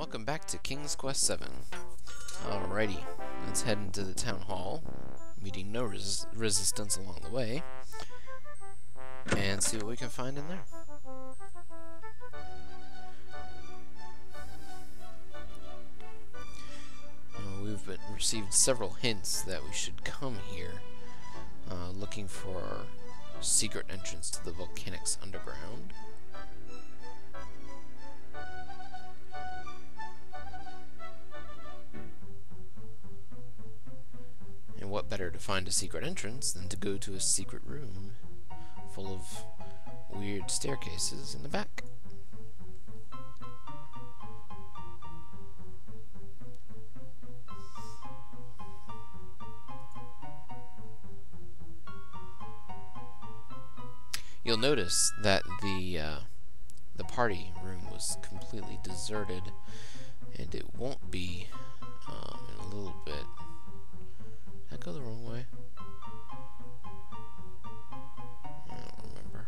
welcome back to King's Quest VII. Alrighty, let's head into the town hall, meeting no resistance along the way, and see what we can find in there. We've received several hints that we should come here, looking for our secret entrance to the Vulcanix Underground. And what better to find a secret entrance than to go to a secret room full of weird staircases in the back. You'll notice that the party room was completely deserted, and it won't be in a little bit. Did I go the wrong way? I don't remember.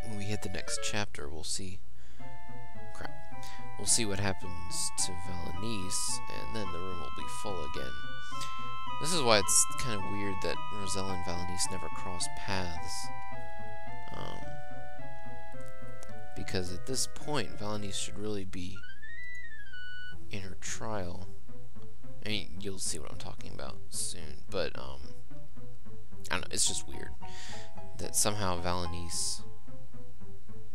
When we hit the next chapter, we'll see. Crap. We'll see what happens to Valanice, and then the room will be full again. This is why it's kind of weird that Rosella and Valanice never cross paths. Because at this point, Valanice should really be in her trial. I mean, you'll see what I'm talking about soon, but, I don't know, it's just weird that somehow Valanice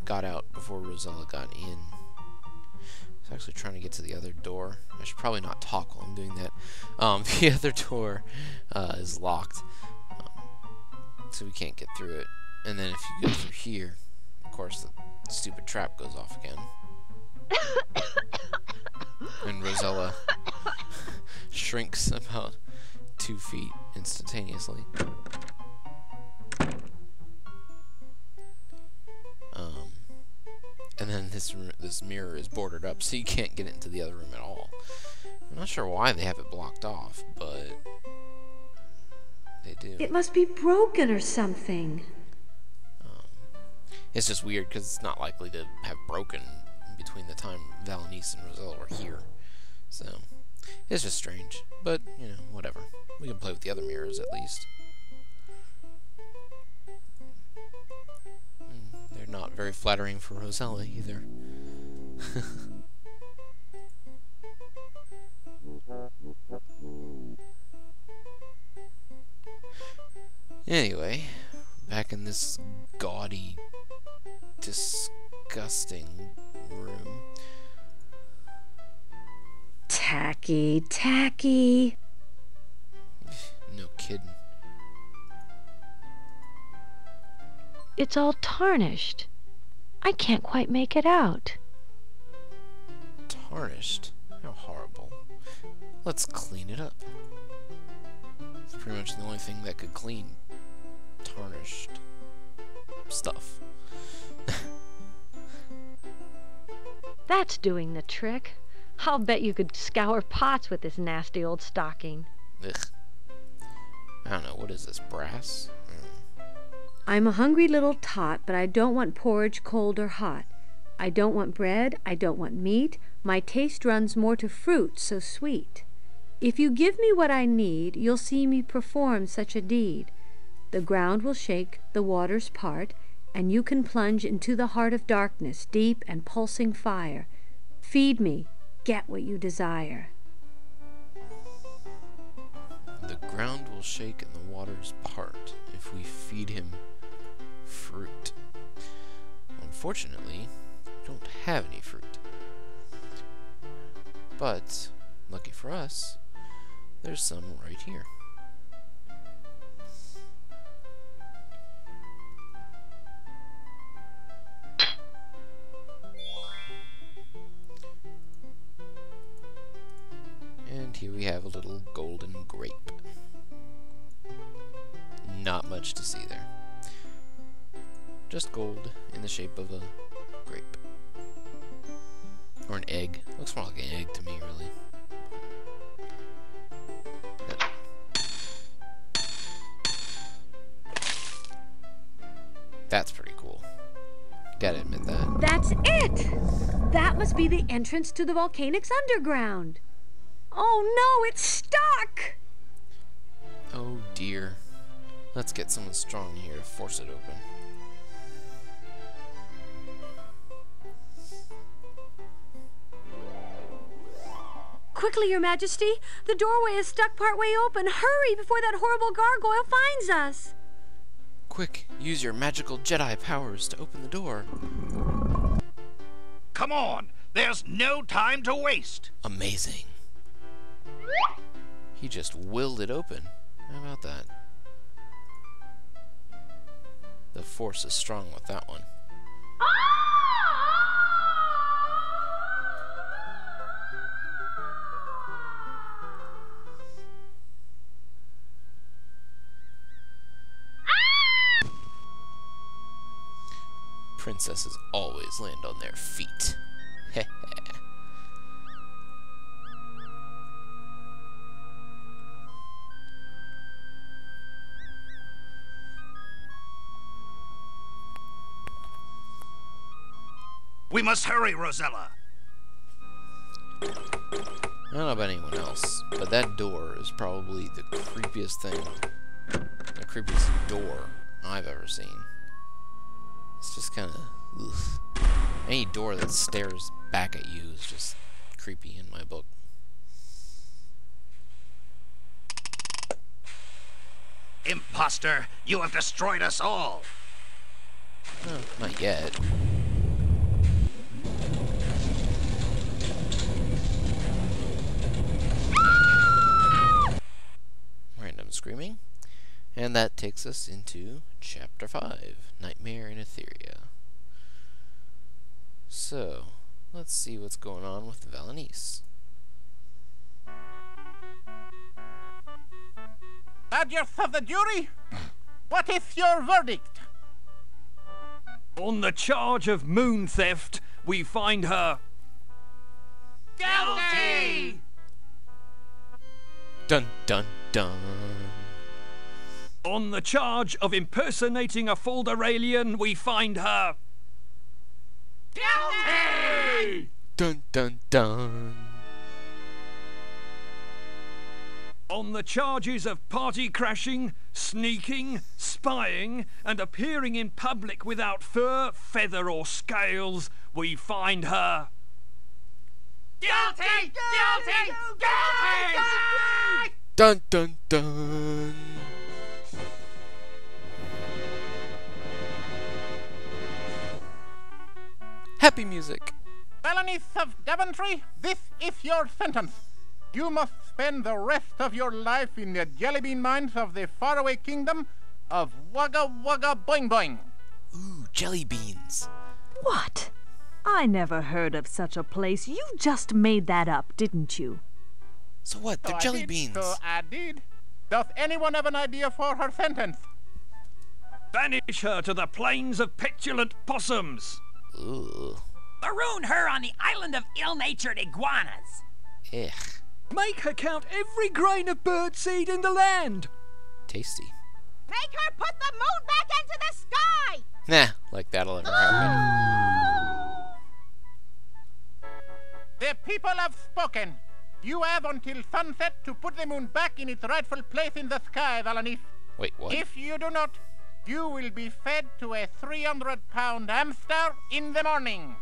got out before Rosella got in. I was actually trying to get to the other door. I should probably not talk while I'm doing that. The other door is locked, so we can't get through it. And then if you go through here, of course, the stupid trap goes off again. And Rosella shrinks about 2 feet instantaneously. And then this mirror is boarded up, so you can't get into the other room at all. I'm not sure why they have it blocked off, but they do. It must be broken or something. It's just weird because it's not likely to have broken between the time Valanice and Rosella were here. So, it's just strange. But, you know, whatever. We can play with the other mirrors at least. They're not very flattering for Rosella either. Anyway, back in this gaudy, disgusting room. Tacky, tacky. No kidding. It's all tarnished. I can't quite make it out. Tarnished? How horrible. Let's clean it up. It's pretty much the only thing that could clean tarnished stuff. That's doing the trick. I'll bet you could scour pots with this nasty old stocking. Ugh. I don't know, what is this, brass? I'm a hungry little tot, but I don't want porridge cold or hot. I don't want bread, I don't want meat. My taste runs more to fruit so sweet. If you give me what I need, you'll see me perform such a deed. The ground will shake, the waters part, and you can plunge into the heart of darkness, deep and pulsing fire. Feed me, get what you desire. The ground will shake and the waters part if we feed him fruit. Unfortunately, we don't have any fruit. But, lucky for us, there's some right here. And here we have a little golden grape. Not much to see there. Just gold in the shape of a grape. Or an egg. Looks more like an egg to me, really. That's pretty cool. Gotta admit that. That's it! That must be the entrance to the Vulcanix Underground. Oh no, it's stuck! Oh dear. Let's get someone strong here to force it open. Quickly, Your Majesty! The doorway is stuck partway open. Hurry before that horrible gargoyle finds us! Quick, use your magical Jedi powers to open the door. Come on! There's no time to waste! Amazing. He just willed it open. How about that? The force is strong with that one. Princesses always land on their feet. Heh. We must hurry, Rosella! I don't know about anyone else, but that door is probably the creepiest thing, the creepiest door I've ever seen. It's just kind of, any door that stares back at you is just creepy in my book. Imposter! You have destroyed us all! Oh, not yet. Random screaming. And that takes us into Chapter 5, Nightmare in Etheria. So, let's see what's going on with Valanice. Adjudge of the jury, what is your verdict? On the charge of moon theft, we find her Guilty! Dun dun dun. on the charge of impersonating a Falderalian, we find her Guilty! Dun dun dun. on the charges of party crashing, sneaking, spying, and appearing in public without fur, feather, or scales, we find her Guilty! Guilty! Guilty! Dun dun dun. Happy music. Valanice of Daventry, this is your sentence. You must spend the rest of your life in the jellybean mines of the faraway kingdom of Wugga Wugga Boing Boing. Ooh, jelly beans. What? I never heard of such a place. You just made that up, didn't you? So what? They're So I jelly did, beans. So I did. Does anyone have an idea for her sentence? banish her to the plains of petulant possums. Ooh. Maroon her on the island of ill-natured iguanas. Ugh. Make her count every grain of birdseed in the land. Tasty. Make her put the moon back into the sky! Nah, like that'll ever happen. The people have spoken. You have until sunset to put the moon back in its rightful place in the sky, Valanice. Wait, what? If you do not, you will be fed to a 300-pound hamster in the morning.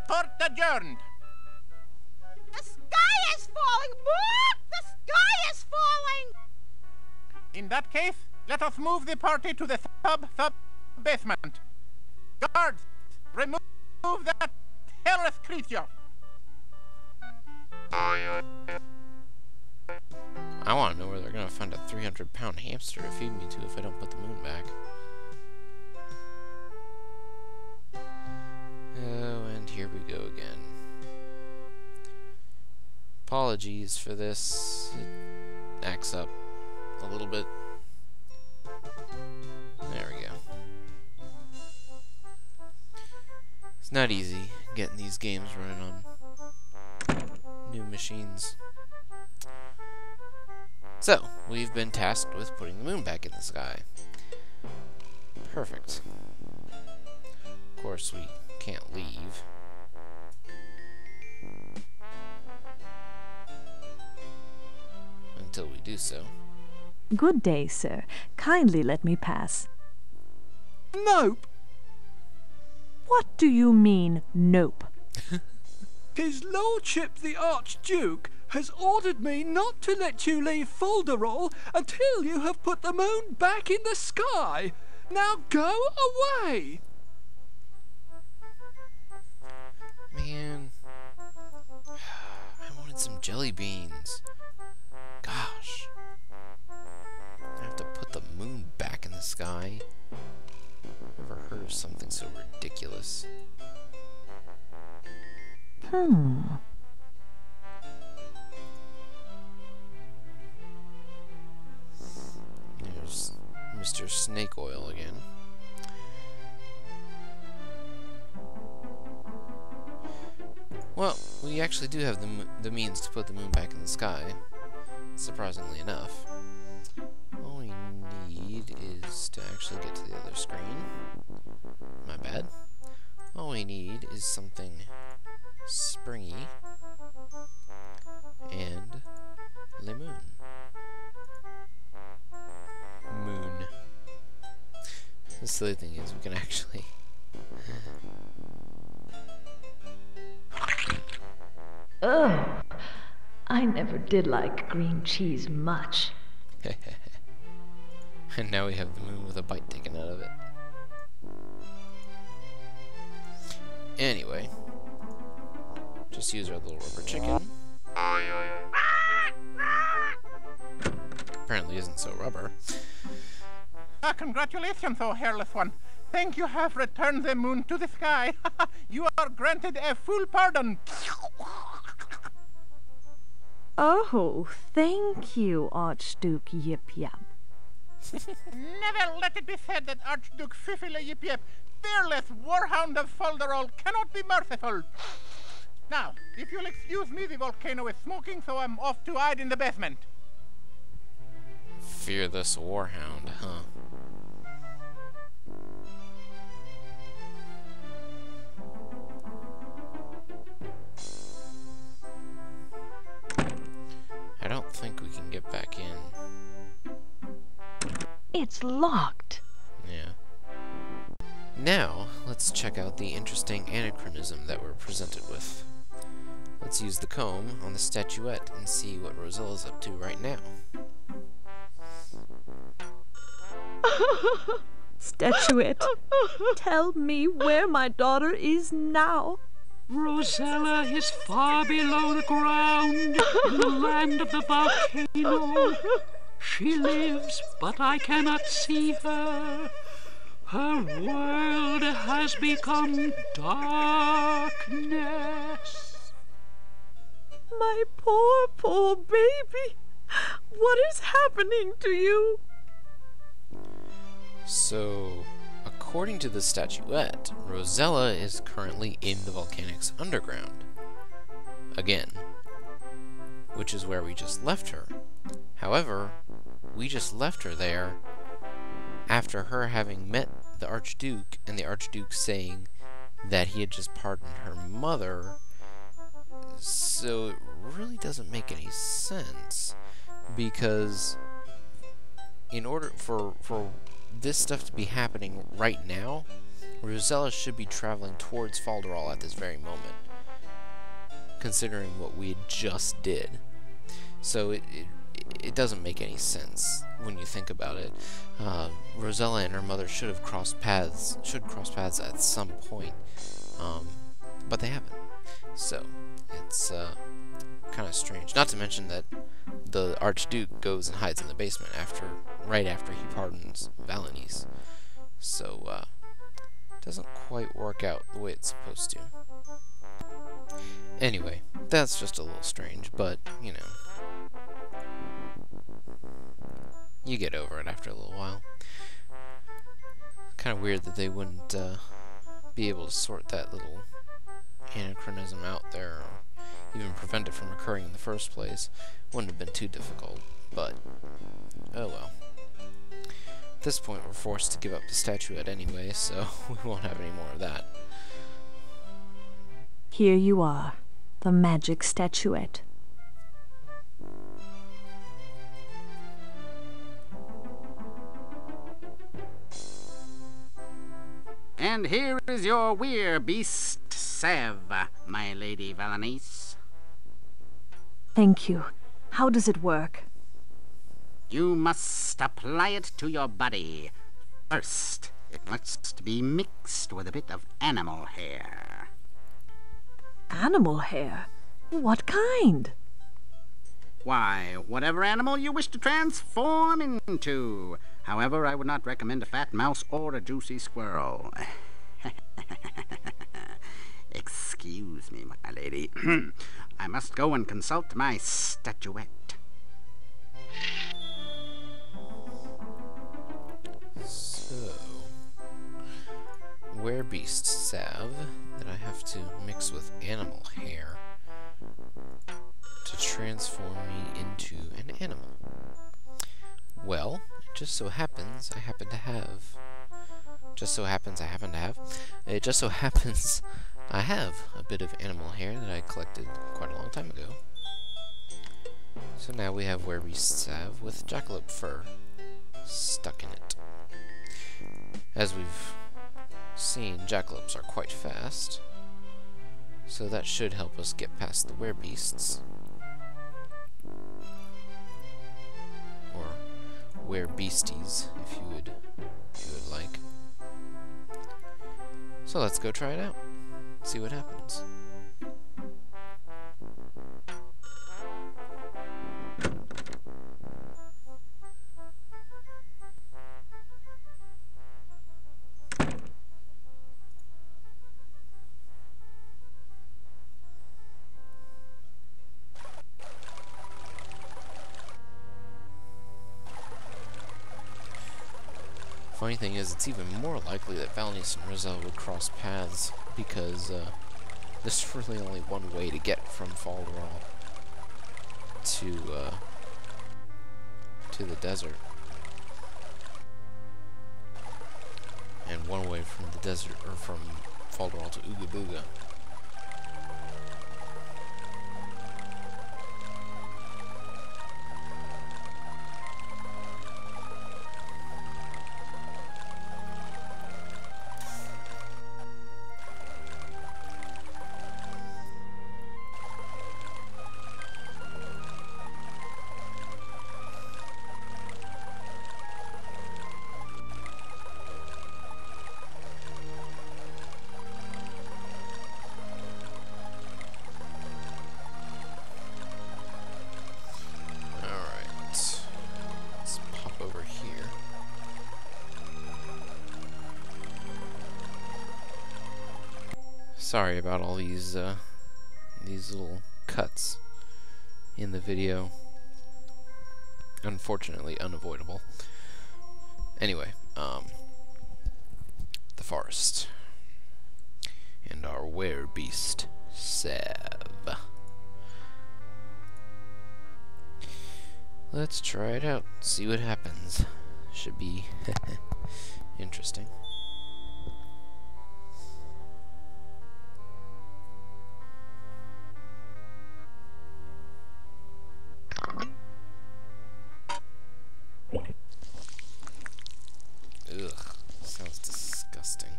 Court adjourned. The sky is falling! The sky is falling! In that case, let us move the party to the sub-basement. Guards, remove that hellish creature. I want to know where they're going to find a 300-pound hamster to feed me to if I don't put the moon back. Oh, and here we go again. Apologies for this. It acts up a little bit. There we go. It's not easy getting these games running on new machines. So, we've been tasked with putting the moon back in the sky. Perfect. Of course, we can't leave. Until we do so. Good day, sir. Kindly let me pass. Nope. What do you mean, nope? His Lordship the Archduke has ordered me not to let you leave Folderol until you have put the moon back in the sky. Now go away! Man, I wanted some jelly beans. Gosh. I have to put the moon back in the sky. Never heard of something so ridiculous. There's Mr. Snake Oil again. Well, we actually do have the means to put the moon back in the sky, surprisingly enough. All we need is to actually get to the other screen. My bad. All we need is something springy and le moon. Moon. The silly thing is we can actually Ugh, I never did like green cheese much. and now we have the moon with a bite taken out of it. Anyway, just use our little rubber chicken. Apparently isn't so rubber. Congratulations, O hairless one. Thank you have returned the moon to the sky. You are granted a full pardon. Oh, thank you, Archduke Yip Yap. Never let it be said that Archduke Fiffile Yip Yip, fearless warhound of Folderol, cannot be merciful. Now, if you'll excuse me, the volcano is smoking, so I'm off to hide in the basement. Fearless warhound, huh? I don't think we can get back in. It's locked. Yeah. Now, let's check out the interesting anachronism that we're presented with. Let's use the comb on the statuette and see what Rosella's up to right now. Statuette, tell me where my daughter is now. Rosella is far below the ground, in the land of the volcano. She lives, but I cannot see her. Her world has become darkness. My poor, poor baby. What is happening to you? So, according to the statuette, Rosella is currently in the Vulcanix Underground. Again. Which is where we just left her. However, we just left her there after her having met the Archduke, and the Archduke saying that he had just pardoned her mother. So it really doesn't make any sense, because in order for this stuff to be happening right now, Rosella should be traveling towards Folderol at this very moment, considering what we had just did. So it doesn't make any sense when you think about it. Rosella and her mother should cross paths at some point, but they haven't. So it's kind of strange. Not to mention that the Archduke goes and hides in the basement right after he pardons Valanice. So it doesn't quite work out the way it's supposed to. Anyway, that's just a little strange, but you know, you get over it after a little while. Kind of weird that they wouldn't be able to sort that little anachronism out there, or even prevent it from occurring in the first place. Wouldn't have been too difficult, but oh well. At this point, we're forced to give up the statuette anyway, so we won't have any more of that. Here you are, the magic statuette. And here is your weir-beast salve, my lady Valanice. Thank you. How does it work? You must apply it to your body. First, it must be mixed with a bit of animal hair. Animal hair? What kind? Why, whatever animal you wish to transform into. However, I would not recommend a fat mouse or a juicy squirrel. Excuse me, my lady. I must go and consult my statuette. So, werebeast salve that I have to mix with animal hair to transform me into an animal. Well, it just so happens I happen to have a bit of animal hair that I collected quite a long time ago. So now we have werebeast salve with jackalope fur stuck in it. As we've seen, jackalopes are quite fast, so that should help us get past the werebeasts. Or werebeasties, if you would like. So let's go try it out. See what happens. Funny thing is, it's even more likely that Valanice and Rosella would cross paths, because there's really only one way to get from Falderal to the desert, and one way from the desert, or from Falderal to Ooga Booga. Sorry about all these little cuts in the video. Unfortunately, unavoidable. Anyway, the forest and our werebeast salve. Let's try it out. See what happens. Should be interesting. Ugh, sounds disgusting.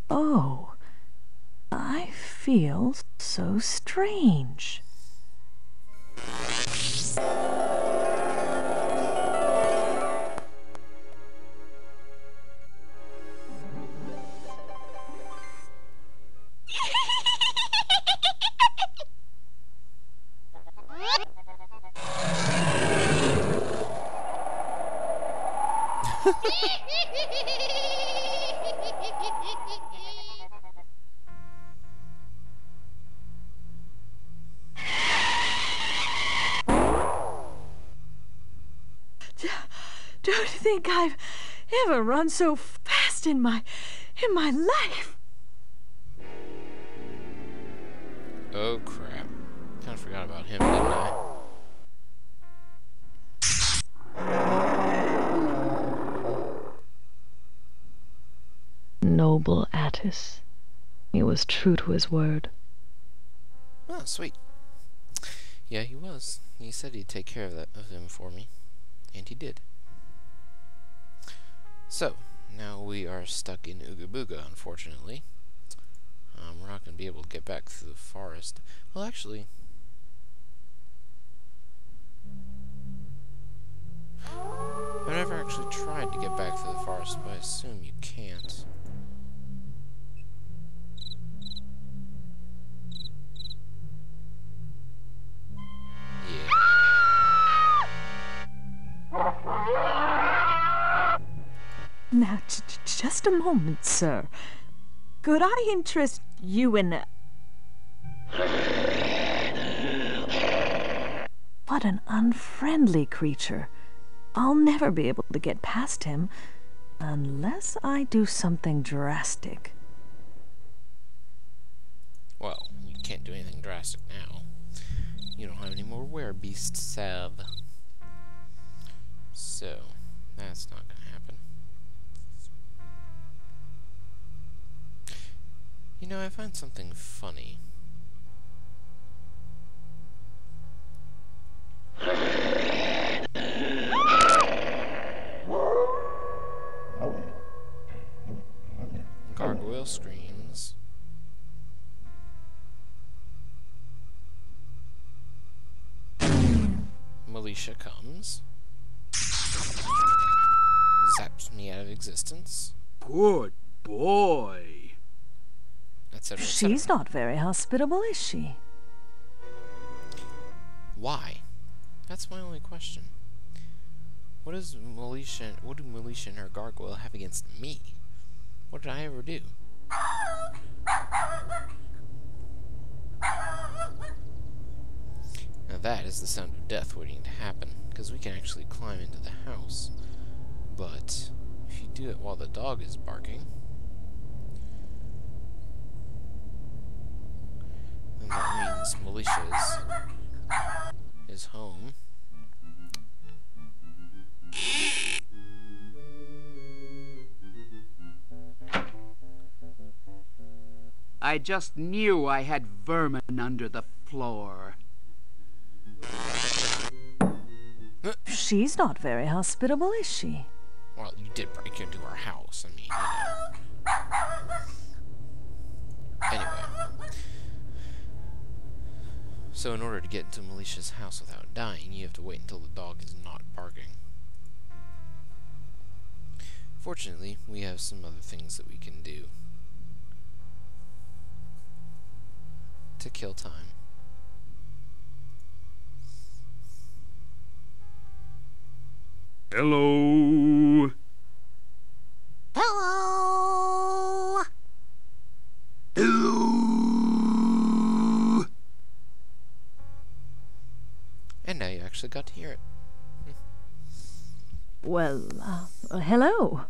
Oh, I feel so strange. Don't think I've ever run so fast in my life. Oh crap. Kinda forgot about him, didn't I? Noble Attis. He was true to his word. Oh, sweet. Yeah, he was. He said he'd take care of him for me. And he did. So, now we are stuck in Ooga Booga, unfortunately. We're not going to be able to get back through the forest. Well, actually... I've never actually tried to get back through the forest, but I assume you can't. Now, just a moment, sir. Could I interest you in a... What an unfriendly creature. I'll never be able to get past him unless I do something drastic. Well, you can't do anything drastic now. You don't have any more werebeast salve. So, that's not going to happen. You know, I find something funny. Gargoyle screams. Militia comes. Zaps me out of existence. Good boy. Etc. She's not very hospitable, is she? Why? That's my only question. What do Militia and her gargoyle have against me? What did I ever do? Now that is the sound of death waiting to happen, because we can actually climb into the house. But if you do it while the dog is barking, then that means Militia is home. I just knew I had vermin under the floor. She's not very hospitable, is she? Well, you did break into our house. I mean, you know. Anyway. So in order to get into Militia's house without dying, you have to wait until the dog is not barking. Fortunately, we have some other things that we can do to kill time. Hello. Hello. Hello. And now you actually got to hear it. Well, hello.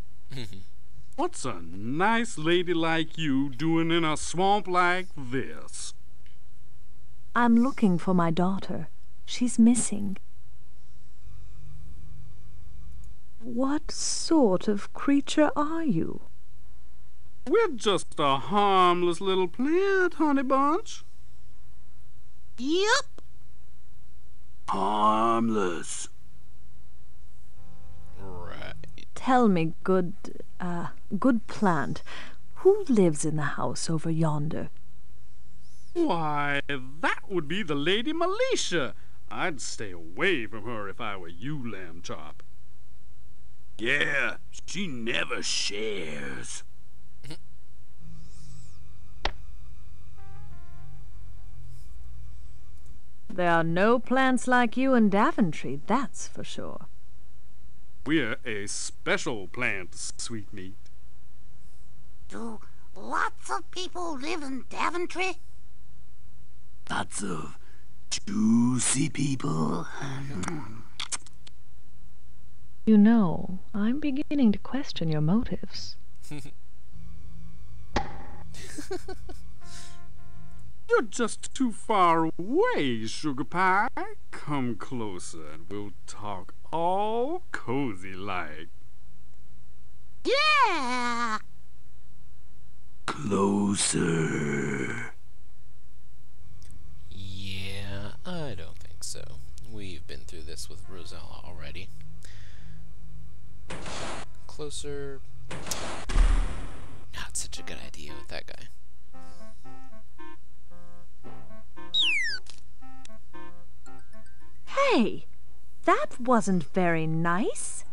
What's a nice lady like you doing in a swamp like this? I'm looking for my daughter. She's missing. What sort of creature are you? We're just a harmless little plant, honey bunch. Yep. Harmless. Right. Tell me, good plant, who lives in the house over yonder? Why, that would be the Lady Militia. I'd stay away from her if I were you, Lamb Chop. Yeah, she never shares. There are no plants like you in Daventry, that's for sure. We're a special plant, sweetmeat. Do lots of people live in Daventry? Lots of juicy people. You know, I'm beginning to question your motives. You're just too far away, Sugar Pie. Come closer and we'll talk All cozy-like. Yeah! Closer. Yeah, I don't think so. We've been through this with Rosella already. Closer. Not such a good idea with that guy. Hey, that wasn't very nice.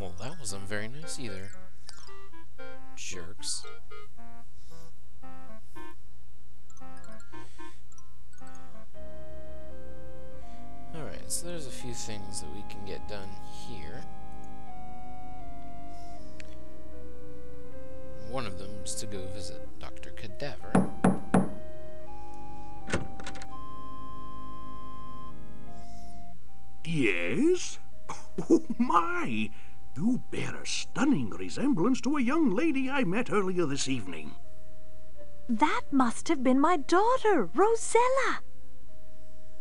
Well, that wasn't very nice either. Jerks. Alright, so there's a few things that we can get done here. One of them is to go visit Dr. Cadaver. Yes? Oh, my! You bear a stunning resemblance to a young lady I met earlier this evening. That must have been my daughter, Rosella.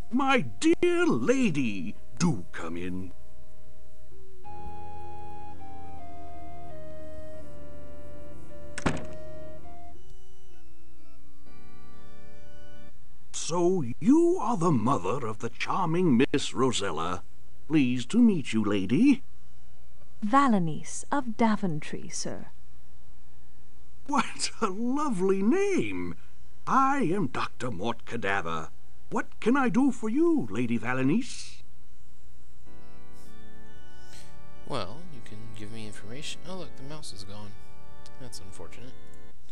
My dear lady, do come in. So you are the mother of the charming Miss Rosella. Pleased to meet you, lady. Valanice of Daventry, sir. What a lovely name! I am Dr. Mort Cadaver. What can I do for you, Lady Valanice? Well, you can give me information. Oh, look, the mouse is gone. That's unfortunate.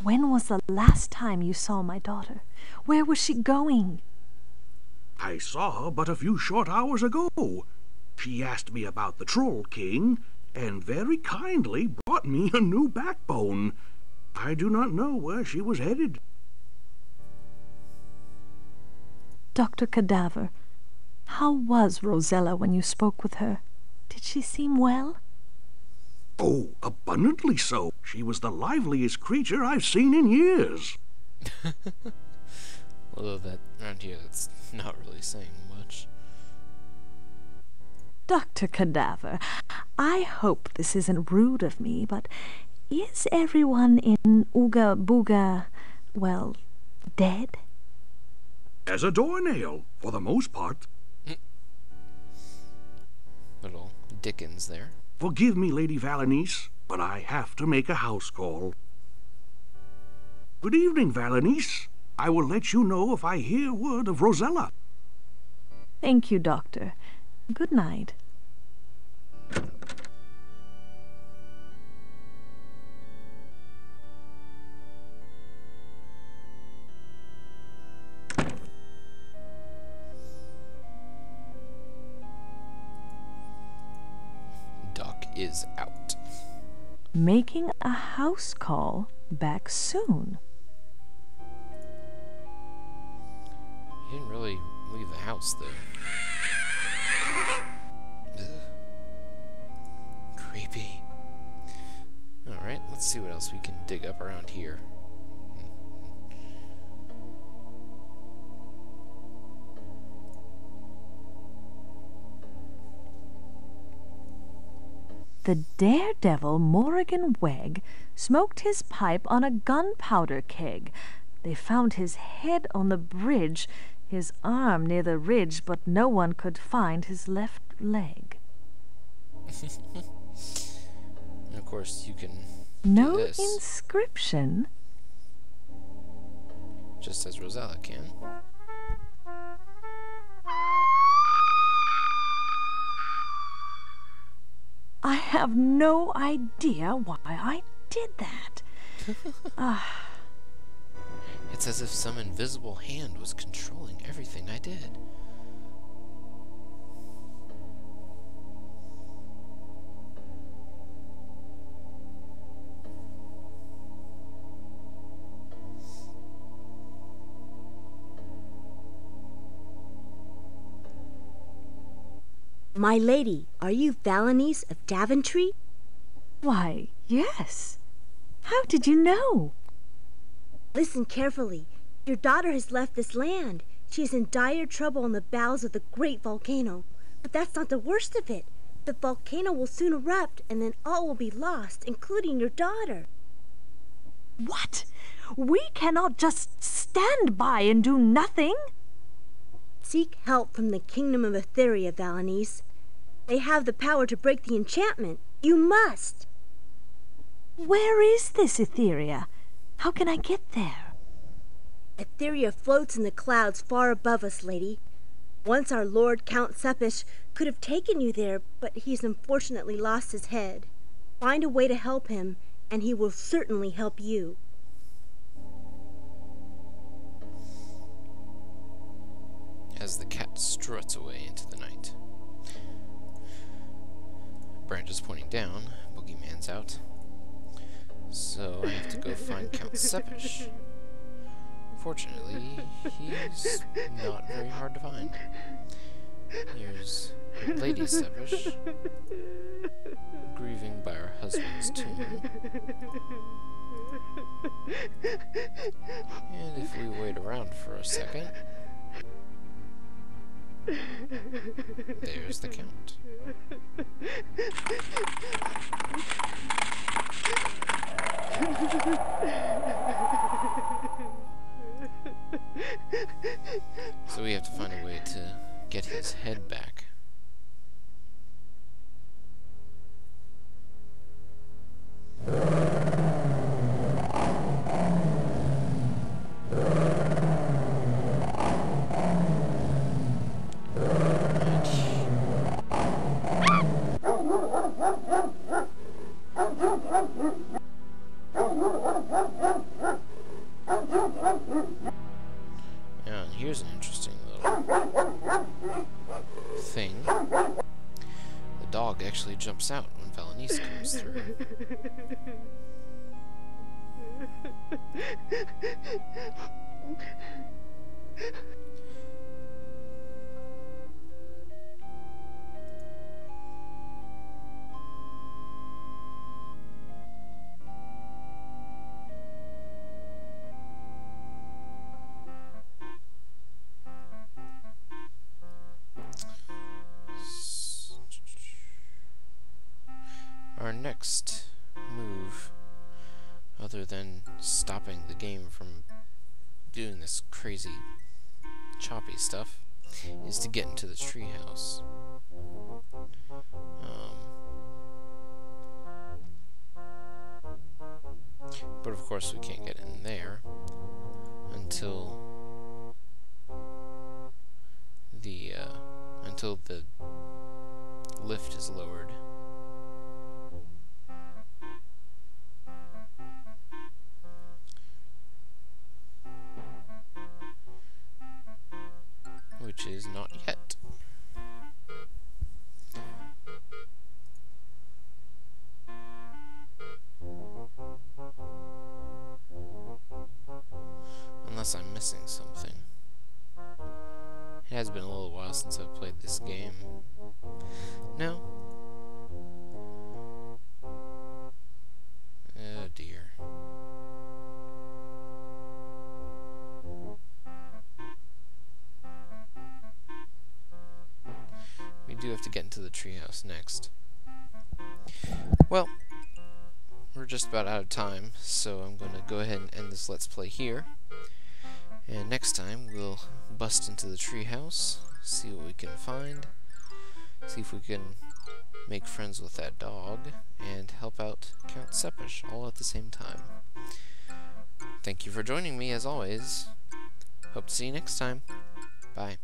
When was the last time you saw my daughter? Where was she going? I saw her but a few short hours ago. She asked me about the Troll King, and very kindly brought me a new backbone. I do not know where she was headed. Dr. Cadaver, how was Rosella when you spoke with her? Did she seem well? Oh, abundantly so. She was the liveliest creature I've seen in years. Although that around here, that's not really saying much. Dr. Cadaver, I hope this isn't rude of me, but is everyone in Ooga Booga, well, dead? As a doornail, for the most part. Little Dickens there. Forgive me, Lady Valanice, but I have to make a house call. Good evening, Valanice. I will let you know if I hear word of Rosella. Thank you, Doctor. Good night. Doc is out. Making a house call back soon. He didn't really leave the house, though. Ugh. Creepy. Alright, let's see what else we can dig up around here. The daredevil Morrigan Wegg smoked his pipe on a gunpowder keg. They found his head on the bridge, his arm near the ridge, but no one could find his left leg. And of course, you can No do this, inscription? just as Rosella can. I have no idea why I did that. It's as if some invisible hand was controlling everything I did. My lady, are you Valanice of Daventry? Why, yes. How did you know? Listen carefully. Your daughter has left this land. She's in dire trouble in the bowels of the great volcano. But that's not the worst of it. The volcano will soon erupt, and then all will be lost, including your daughter. What? We cannot just stand by and do nothing? Seek help from the kingdom of Etheria, Valanice. They have the power to break the enchantment. You must! Where is this Etheria? How can I get there? Etheria floats in the clouds far above us, lady. Once our lord Count Seppich could have taken you there, but he's unfortunately lost his head. Find a way to help him, and he will certainly help you. As the cat struts away into the night. Branches pointing down, Boogeyman's out. So I have to go find Count Seppich. Fortunately, he's not very hard to find. Here's Lady Seppich, grieving by her husband's tomb. And if we wait around for a second, there's the Count. So we have to find a way to get his head back. And here's an interesting little thing. The dog actually jumps out when Valanice comes through. Our next move, other than stopping the game from doing this crazy choppy stuff, is to get into the treehouse. But of course we can't get in there until the lift is lowered. Which is not yet. Unless I'm missing something. It has been a little while since I've played this game. No? Oh dear. We do have to get into the treehouse next. Well, we're just about out of time, so I'm going to go ahead and end this Let's Play here. And next time we'll bust into the treehouse, see what we can find, see if we can make friends with that dog, and help out Count Seppich all at the same time. Thank you for joining me as always. Hope to see you next time. Bye.